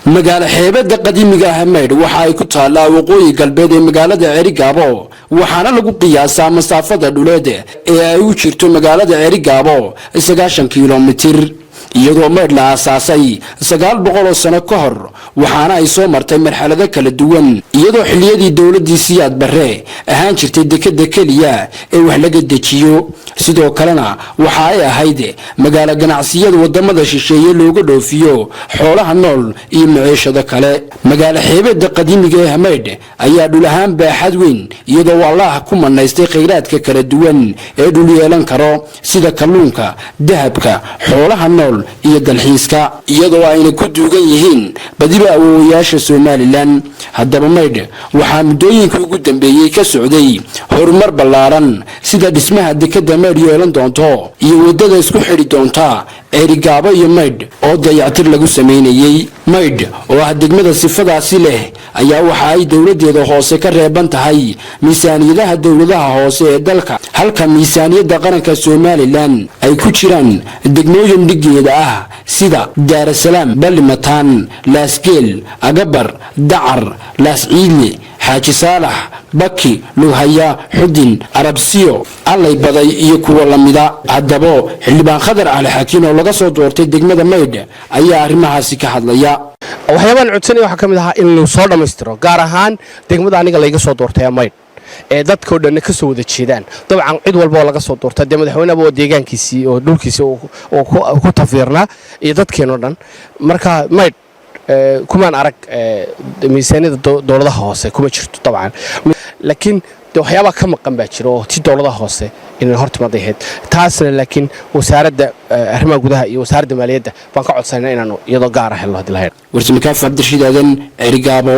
magaalo xeebada qadiimiga ah Maydh waxa ay ku taalaa waqooyi galbeed ee magaalada Cerigabo waxaana lagu qiyaasaa masaafada dhuleed ee ay u jirto magaalada Cerigabo 90 kiiloomitir iyadoo Maydh la aasaasay 900 sano ka hor waxaana ay soo martay marxalado kala duwan iyadoo xilliyadii dawladii Siyaad Barre ahaan jirtay dekada kaliya ee wax laga dejiyo sidoo kalena waxa ay ahayd magaalo ganacsiyada wadamada shisheeye looga dhoofiyo xoolaha nool iyo maciishada kale magaalo xeebada qadiimiga ah Maydh ayaa dhul ahaan baaxad weyn iyadoo Allah ku manaystay kheyraadka kala duwan ee dhul yeelan karo sida kalluunka dahabka xoolaha nool iyo dalxiiska iyadoo ayna ku duugan yihiin badiba awooyaasha Soomaaliland haddaba Maydh waxa muddooyinka ugu dambeeyay ka socday horumar ballaaran sida dhismaha dekada Maydh yeelan doonto iyo wadada isku xiri doonta Cerigabo iyo Maydh oo dayactir lagu sameeyay Maydh oo ah degmada sifadaasi leh ayaa waxa ay dawladeeda hoose ka reeban tahay miisaaniyadaha dawladaha hoose ee dalka halka miisaaniyada qaranka Soomaaliland ay ku jiraan degmooyin dhigeeda ah sida Dar es Salaam Ballimatan Laasgeel Agabar Dacar Laasciile Xaaji Saalax Baki Lughaya Xudin Arabsiyo allay baday iyo kuwa lamida haddaba xildhibaan Khadar Ali Xakiin oo laga soo doortay degmada Maydh ayaa arrimahaasi ka hadlaya waxyaabaan codsanay waxa kamid ah in uu soo dhameystiro gaar ahaan degmada aniga laga soo doortay Maydh ee dadka oo dhan ka soo wada jeedaan dabcan cid walba oo laga soo doortay madaxweynaha oo deegaankiisii oo dhulkiisa oo ku tafiirna iyo dadkeena dhan marka Maydh kumaan arag miisaaniyada dawladaha hoose kuma jirto dabcan laakiin waxyaabo ka maqan baa jiro oo dawladaha hoose in hortimaad ahayd taasna laakiin wasaaradda arrimaha gudaha iyo wasaaradda maaliyadda baan ka codsanay inaanu iyadoo gaar ah helo hadii la heer warsamakaaf Cabdirashiid Aadan Cerigabo